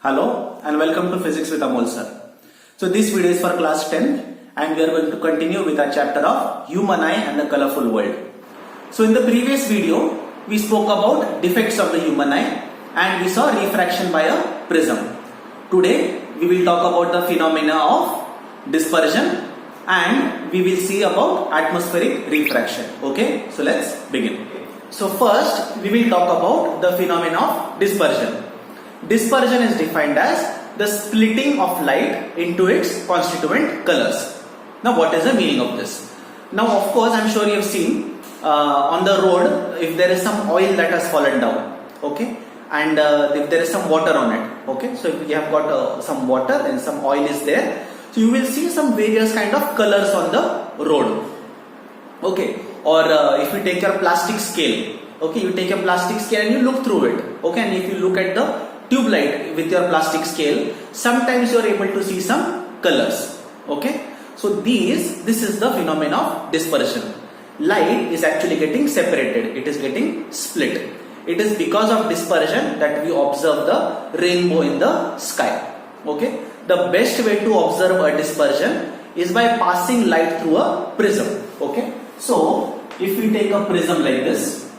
Hello and welcome to Physics with Amol sir. So this video is for class 10 and we are going to continue with our chapter of human eye and the colorful world. So in the previous video we spoke about defects of the human eye and we saw refraction by a prism. Today we will talk about the phenomena of dispersion and we will see about atmospheric refraction. Okay, so let's begin. So first we will talk about the phenomena of dispersion. Dispersion is defined as the splitting of light into its constituent colors. Now what is the meaning of this? Now of course I am sure you have seen on the road if there is some oil that has fallen down, okay, and if there is some water on it, okay, so if you have got some water and some oil is there, so you will see some various kind of colors on the road, okay, or if you take your plastic scale, okay, you take a plastic scale and you look through it, okay, and if you look at the tube light with your plastic scale, sometimes you are able to see some colors, okay. So this is the phenomenon of dispersion. Light is actually getting separated, it is getting split. It is because of dispersion that we observe the rainbow in the sky, okay. The best way to observe a dispersion is by passing light through a prism, okay. So if we take a prism like this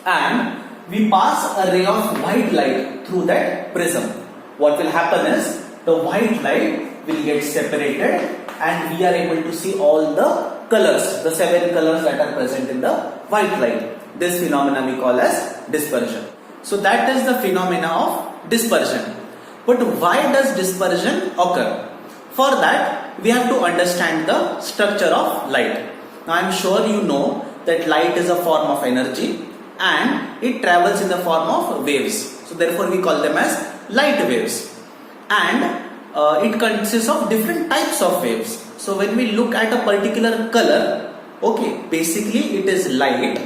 and we pass a ray of white light through that prism, what will happen is the white light will get separated and we are able to see all the colors, the 7 colors that are present in the white light. This phenomena we call as dispersion. So that is the phenomena of dispersion. But why does dispersion occur? For that we have to understand the structure of light. Now I am sure you know that light is a form of energy and it travels in the form of waves. So therefore we call them as light waves. And it consists of different types of waves. So when we look at a particular color, okay, basically it is light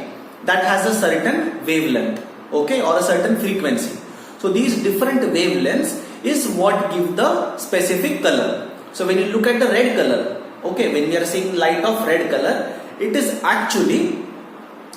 that has a certain wavelength, okay, or a certain frequency. So these different wavelengths is what give the specific color. So when you look at the red color, okay, when we are seeing light of red color, it is actually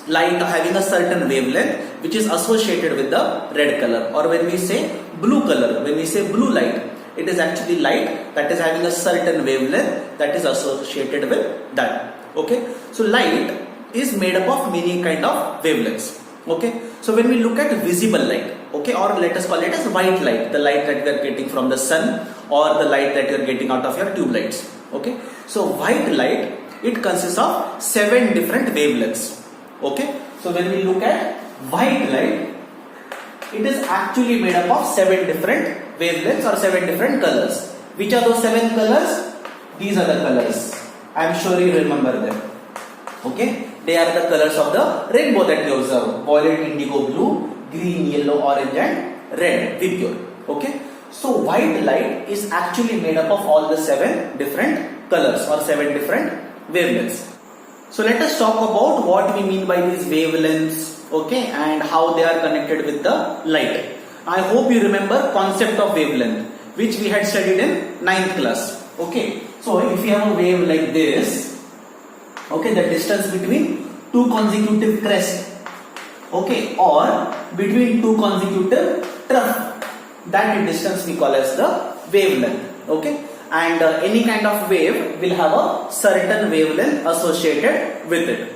light having a certain wavelength which is associated with the red color. Or when we say blue color, when we say blue light, it is actually light that is having a certain wavelength that is associated with that, okay. So light is made up of many kind of wavelengths, okay. So when we look at visible light, okay, or let us call it as white light, the light that we are getting from the sun or the light that you are getting out of your tube lights, okay. So white light, it consists of 7 different wavelengths, okay. So when we look at white light, it is actually made up of 7 different wavelengths or 7 different colors. Which are those 7 colors? These are the colors. I am sure you remember them, okay. They are the colors of the rainbow that we observe: violet, indigo, blue, green, yellow, orange and red, vibgyor, okay. So white light is actually made up of all the 7 different colors or 7 different wavelengths. So let us talk about what we mean by these wavelengths, okay, and how they are connected with the light. I hope you remember concept of wavelength which we had studied in 9th class, okay. So if you have a wave like this, okay, the distance between 2 consecutive crests, okay, or between 2 consecutive trough, that distance we call as the wavelength, okay. And any kind of wave will have a certain wavelength associated with it.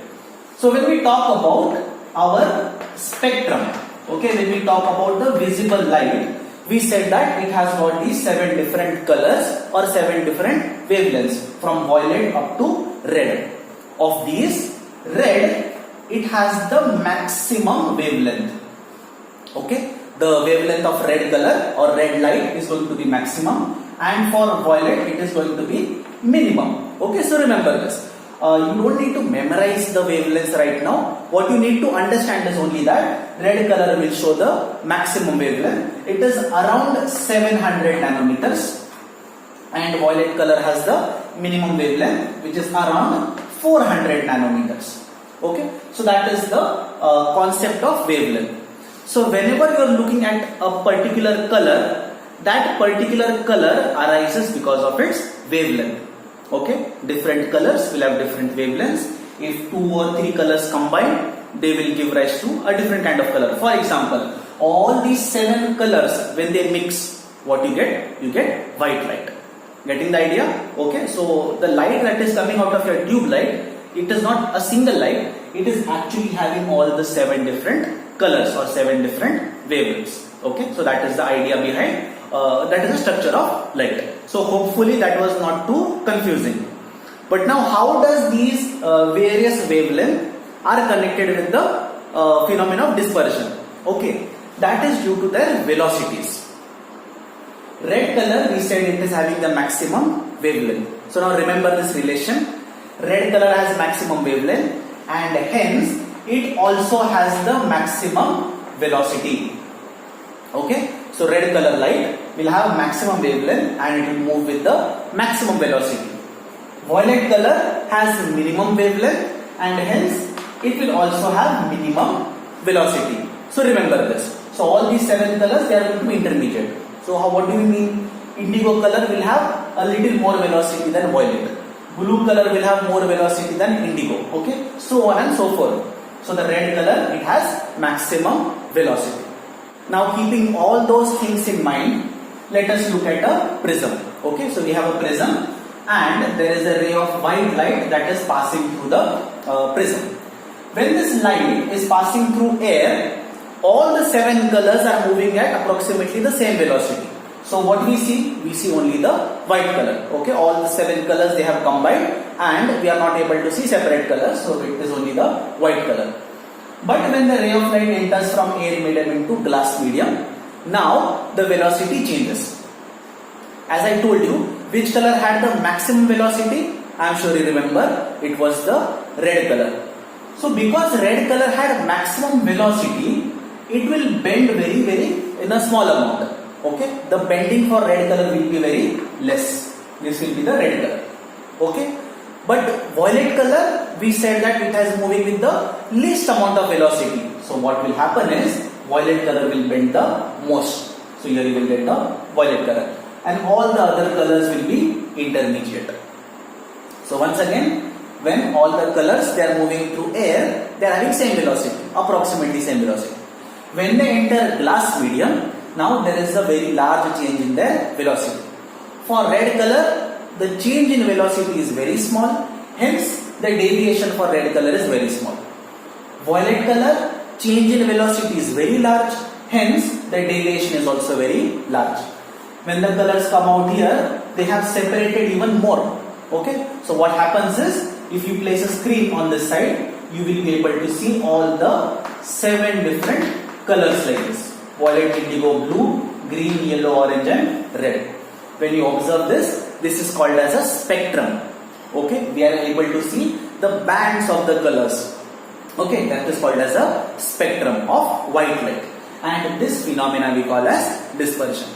So when we talk about our spectrum, okay, when we talk about the visible light, we said that it has got these 7 different colors or 7 different wavelengths from violet up to red. Of these, red, it has the maximum wavelength, okay. The wavelength of red color or red light is going to be maximum, and for violet it is going to be minimum, okay. So remember this. You don't need to memorize the wavelengths right now. What you need to understand is only that red color will show the maximum wavelength. It is around 700 nanometers and violet color has the minimum wavelength which is around 400 nanometers, okay. So that is the concept of wavelength. So whenever you are looking at a particular color, that particular color arises because of its wavelength, okay. Different colors will have different wavelengths. If 2 or 3 colors combine, they will give rise to a different kind of color. For example, all these 7 colors when they mix, what you get? You get white light. Getting the idea? Okay, so the light that is coming out of your tube light, it is not a single light, it is actually having all the 7 different colors or 7 different wavelengths. Okay, so that is the idea behind, that is the structure of light. So hopefully that was not too confusing. But now how does these various wavelengths are connected with the phenomena of dispersion? Okay, that is due to their velocities. Red color, we said it is having the maximum wavelength. So now remember this relation. Red color has maximum wavelength and hence it also has the maximum velocity. Okay, so red color light will have maximum wavelength and it will move with the maximum velocity. Violet color has minimum wavelength and hence it will also have minimum velocity. So remember this. So all these 7 colors, they are going to be intermediate. So what do you mean? Indigo color will have a little more velocity than violet. Blue color will have more velocity than indigo. Okay, so on and so forth. So the red color, it has maximum velocity. Now keeping all those things in mind, let us look at a prism. Okay, so we have a prism and there is a ray of white light that is passing through the prism. When this light is passing through air, all the 7 colors are moving at approximately the same velocity. So what we see only the white color. Okay, all the 7 colors, they have combined and we are not able to see separate colors, so it is only the white color. But when the ray of light enters from air medium into glass medium, now the velocity changes. As I told you, which color had the maximum velocity? I am sure you remember, it was the red color. So because red color had maximum velocity, it will bend very in a small amount. Okay, the bending for red color will be very less. This will be the red color. Okay, but violet color, we said that it has moving with the least amount of velocity. So what will happen is violet color will bend the most. So here you will get the violet color, and all the other colors will be intermediate. So once again, when all the colors, they are moving through air, they are having same velocity, approximately same velocity. When they enter glass medium, now there is a very large change in their velocity. For red color, the change in velocity is very small, hence the deviation for red color is very small. Violet color, change in velocity is very large, hence the deviation is also very large. When the colors come out here, they have separated even more. Okay, so what happens is, if you place a screen on this side, you will be able to see all the 7 different colors like this: violet, indigo, blue, green, yellow, orange and red. When you observe this, this is called as a spectrum. Okay, we are able to see the bands of the colors. Okay, that is called as a spectrum of white light, and this phenomena we call as dispersion.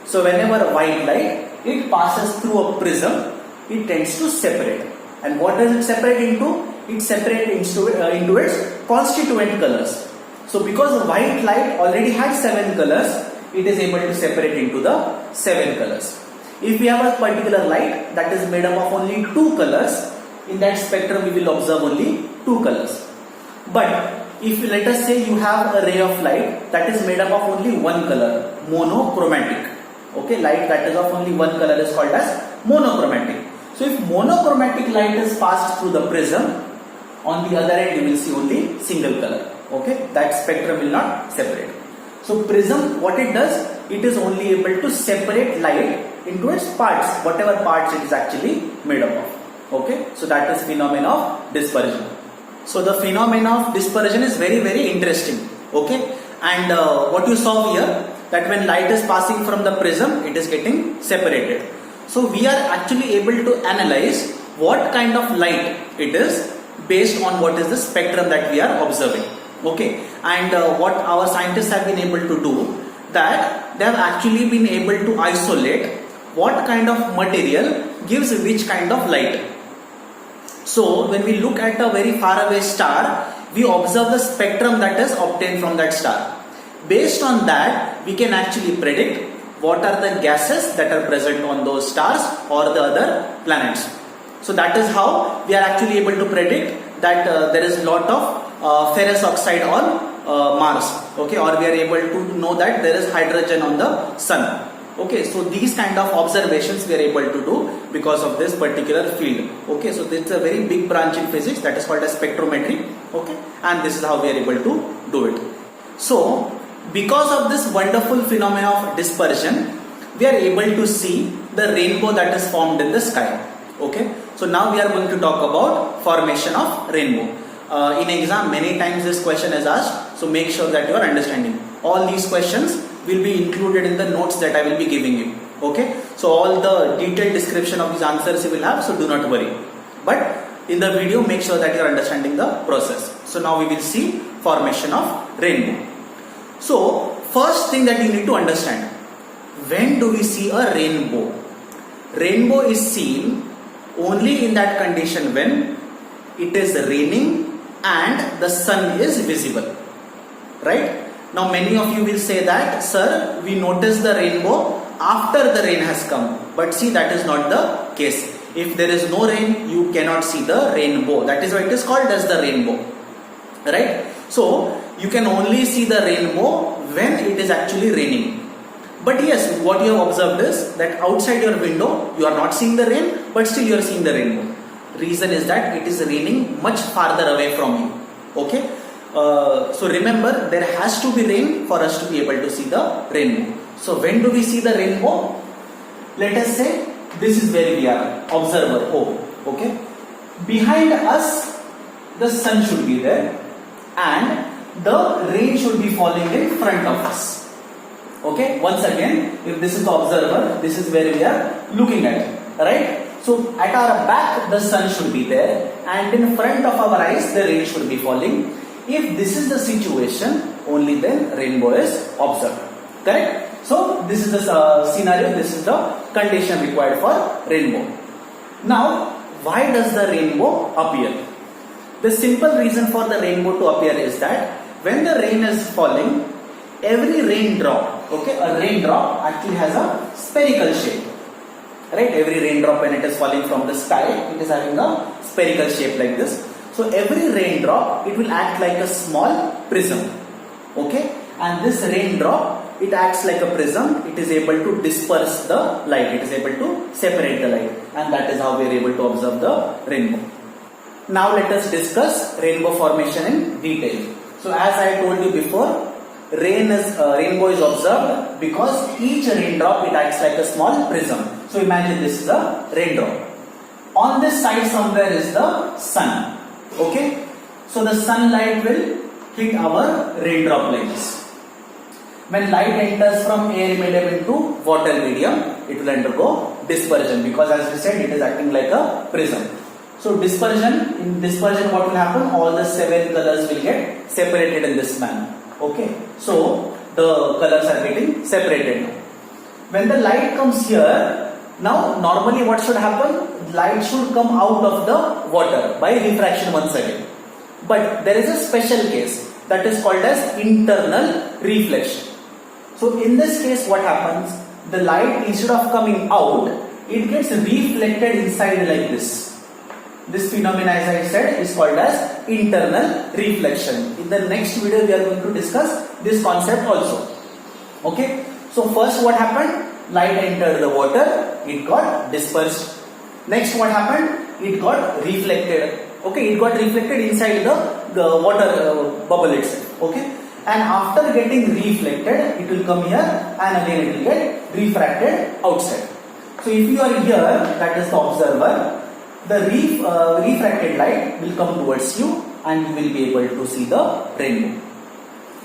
So whenever white light, it passes through a prism, it tends to separate. And what does it separate into? It separates into its constituent colors. So because the white light already had 7 colors, it is able to separate into the 7 colors. If we have a particular light that is made up of only 2 colors, in that spectrum we will observe only 2 colors. But if let us say you have a ray of light that is made up of only 1 color, monochromatic. Okay, light that is of only 1 color is called as monochromatic. So if monochromatic light is passed through the prism, on the other end you will see only single color. Okay, that spectrum will not separate. So prism, what it does, it is only able to separate light into its parts, whatever parts it is actually made up of. Okay, so that is phenomena of dispersion. So the phenomena of dispersion is very interesting. Okay, and what you saw here, that when light is passing from the prism, it is getting separated. So we are actually able to analyze what kind of light it is based on what is the spectrum that we are observing. Okay, and what our scientists have been able to do, that they have actually been able to isolate what kind of material gives which kind of light. So when we look at a very far away star, we observe the spectrum that is obtained from that star. Based on that, we can actually predict what are the gases that are present on those stars or the other planets. So that is how we are actually able to predict that there is lot of ferrous oxide on Mars. Okay, or we are able to know that there is hydrogen on the sun. Okay, so these kind of observations we are able to do because of this particular field. Okay, so it's a very big branch in physics that is called as spectrometry. Okay, and this is how we are able to do it. So because of this wonderful phenomena of dispersion, we are able to see the rainbow that is formed in the sky. Okay, so now we are going to talk about formation of rainbow. In exam many times this question is asked, so make sure that you are understanding. All these questions will be included in the notes that I will be giving you. Okay, so all the detailed description of these answers you will have, so do not worry. But in the video, make sure that you are understanding the process. So now we will see formation of rainbow. So first thing that you need to understand, when do we see a rainbow? Rainbow is seen only in that condition when it is raining and the sun is visible, right? Now many of you will say that, sir, we notice the rainbow after the rain has come. But see, that is not the case. If there is no rain, you cannot see the rainbow. That is why it is called as the rainbow, right? So you can only see the rainbow when it is actually raining. But yes, what you have observed is that outside your window, you are not seeing the rain, but still you are seeing the rainbow. Reason is that it is raining much farther away from you. Okay. So remember, there has to be rain for us to be able to see the rainbow. So when do we see the rainbow? Let us say this is where we are, observer O. Okay, behind us the sun should be there and the rain should be falling in front of us. Okay, once again, if this is the observer, this is where we are looking at, right? So at our back the sun should be there and in front of our eyes the rain should be falling. If this is the situation, only then rainbow is observed. Correct? So this is the scenario, this is the condition required for rainbow. Now, why does the rainbow appear? The simple reason for the rainbow to appear is that when the rain is falling, every raindrop, okay, a raindrop actually has a spherical shape. Right? Every raindrop when it is falling from the sky, it is having a spherical shape like this. So every raindrop, it will act like a small prism. Okay, and this raindrop, it acts like a prism. It is able to disperse the light. It is able to separate the light, and that is how we are able to observe the rainbow. Now let us discuss rainbow formation in detail. So as I told you before, rainbow is observed because each raindrop, it acts like a small prism. So imagine this is a raindrop. On this side somewhere is the sun. Okay, so the sunlight will hit our raindrop like this. When light enters from air medium into water medium, it will undergo dispersion because as we said, it is acting like a prism. So dispersion, in dispersion what will happen? All the 7 colors will get separated in this manner. Okay, so the colors are getting separated now. When the light comes here, now normally what should happen? Light should come out of the water by refraction once again. But there is a special case that is called as internal reflection. So in this case what happens? The light, instead of coming out, it gets reflected inside like this. This phenomena, as I said, is called as internal reflection. In the next video we are going to discuss this concept also. Okay, so first what happened? Light entered the water, it got dispersed. Next what happened? It got reflected. Okay, it got reflected inside the water bubble itself. Okay, and after getting reflected, it will come here and again it will get refracted outside. So if you are here, that is the observer, the refracted light will come towards you and you will be able to see the rainbow.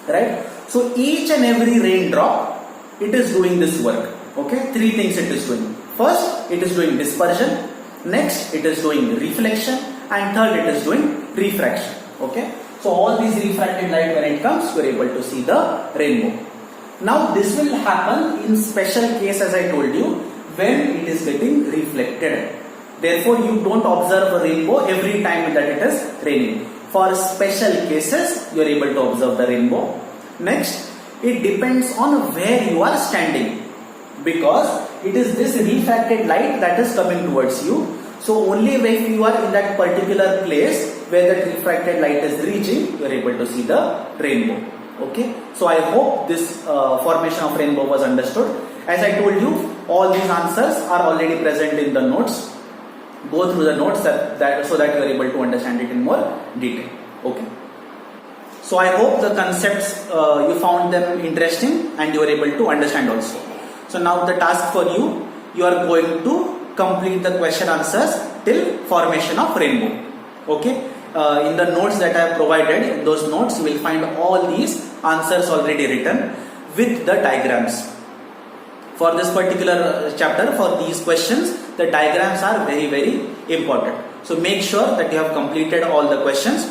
Right? So each and every raindrop, it is doing this work. Okay, 3 things it is doing. First, it is doing dispersion. Next, it is doing reflection. And third, it is doing refraction. Okay, so all these refracted light, when it comes, you are able to see the rainbow. Now this will happen in special case, as I told you, when it is getting reflected. Therefore, you don't observe a rainbow every time that it is raining. For special cases, you are able to observe the rainbow. Next, it depends on where you are standing, because it is this refracted light that is coming towards you. So only when you are in that particular place where that refracted light is reaching, you are able to see the rainbow. Okay, so I hope this formation of rainbow was understood. As I told you, all these answers are already present in the notes. Go through the notes so that you are able to understand it in more detail. Okay. So I hope the concepts you found them interesting and you are able to understand also. So now the task for you, you are going to complete the question answers till formation of rainbow. Okay. In the notes that I have provided, in those notes you will find all these answers already written with the diagrams. For this particular chapter, for these questions, the diagrams are very, very important. So make sure that you have completed all the questions.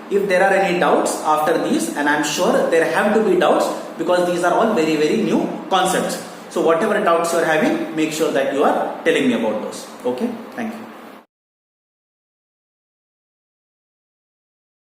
If there are any doubts after these, and I am sure there have to be doubts because these are all very, very new concepts. So whatever doubts you are having, make sure that you are telling me about those. Okay, thank you.